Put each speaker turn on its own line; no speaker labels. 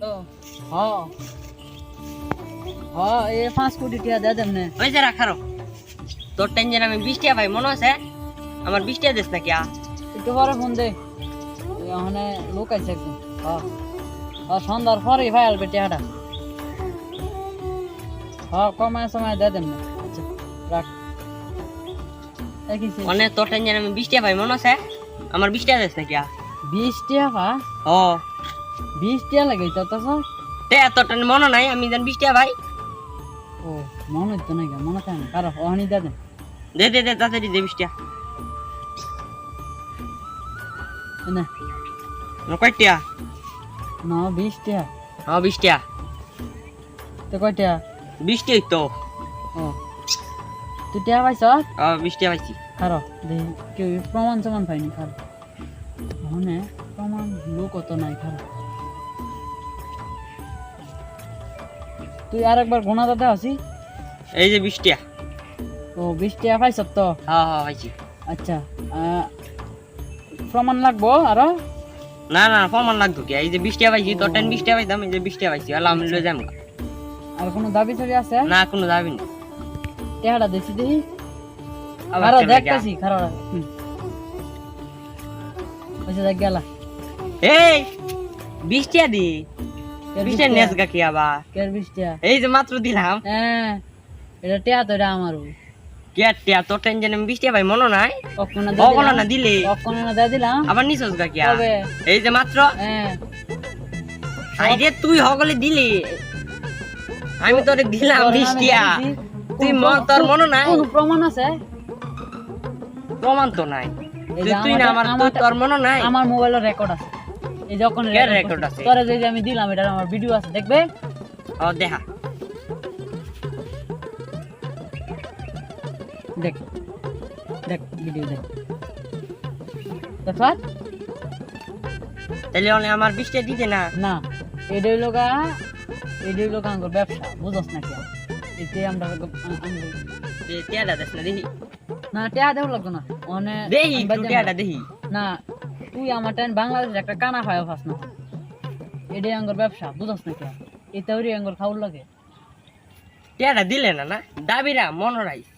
তো হ্যাঁ হ্যাঁ এই 5 কোটি টাকা দে দেমনে
ওই যে রাখারো তোর টেনশন আমি 20 টাকা ভাই মনে আছে আমার 20 টাকা দিস না কি
একটু পরে ফোন দে ওখানে লোক আছে একদম হ্যাঁ হ্যাঁ সন্ধ্যার পরে ভাই আলবে টাকাটা হ্যাঁ কমায় সময় দে দেমনে আচ্ছা রাখ দেখিস
মানে তোর টেনশন আমি 20 টাকা ভাই মনে আছে আমার 20 টাকা দিস না কি
20 টাকা
ও
20 টাকা লাগে তো তো
তে তোর টেনশন মনে নাই আমি জান 20 টাকা ভাই
ও মনে তো নাই মনে থাকে না কারো ওখানে দে দেন
দে দে দে তাড়াতাড়ি দে 20 টাকা
না
কয় টাকা
না 20 টাকা
হ্যাঁ 20 টাকা
তো কয় টাকা
20 টাকাই তো
ও তুই টাকা পাইছ
20 টাকা পাইছি
খারো দেখি কেউ প্রমাণ সমান পাইনি খারো ওখানে প্রমাণ লোক অত নাই খারো তুই আরেকবার গোনা দাদা আছি
এই যে 20 টাকা
ও 20 টাকা পাইছ তো
হ্যাঁ হ্যাঁ পাইছি
আচ্ছা প্রমাণ লাগবো আরো
না না প্রমাণ লাগতো কি এই যে 20 টাকা পাইছি তোর টেন 20 টাকা পাইতাম এই যে 20 টাকা পাইছি আল্লাহ আমি লয়ে যাম
আর কোনো দাবি চাবি আছে
না কোনো যাবি না
টাকাটা দেখি দেখি
আবার
আরো
কেমনে
দেখতেছি খারো আচ্ছা দেখ গেলা
এই 20 টাকা দি 20 টাকা নেস গা কি আবার
কের 20 টাকা
এই যে মাত্র দিলাম
হ্যাঁ এটা টাকা তো এটা আমারও
কে টাকা তোর টেনশন আমি 20 টাকা ভাই মনে নাই
কখনো
কখনো না দিলে
কখনো না দিয়ে দিলাম
আবার নিছস গা কি
তবে
এই যে মাত্র
হ্যাঁ
আইরে তুই হগলে দিলি আমি তোরে দিলাম 20 টাকা তুই তোর মনে নাই
কোন প্রমাণ আছে
প্রমাণ তো নাই
এই
তুই
যে
তুই না আমার তোর মনে নাই
আমার মোবাইলের রেকর্ড আছে এই যখন
কার record আছে?
তোরে যে আমি দিলাম এটা আমার ভিডিও আছে দেখবে
ও দেখা
দেখ দেখ ভিডিও দেখ দেখছ
তাহলে অনে আমার 20 টাকা দিতে না
না এডই লোকা আঙ্গুর ব্যবসা বুঝছ না কি এতে আমরা
টাকা দেস না দেখি
না টিয়া দেও লাগতো না মানে
দেখি একটু টাকাটা দেখি
না তুই আমার টাইম বাংলাদেশের একটা কানা খায় ফাস না এডই আঙ্গুর ব্যবসা বুঝছ না কি এতে ওরি আঙ্গুর খাউল লাগে
টাকাটা দিলে না না দাবিরা মনে রাইস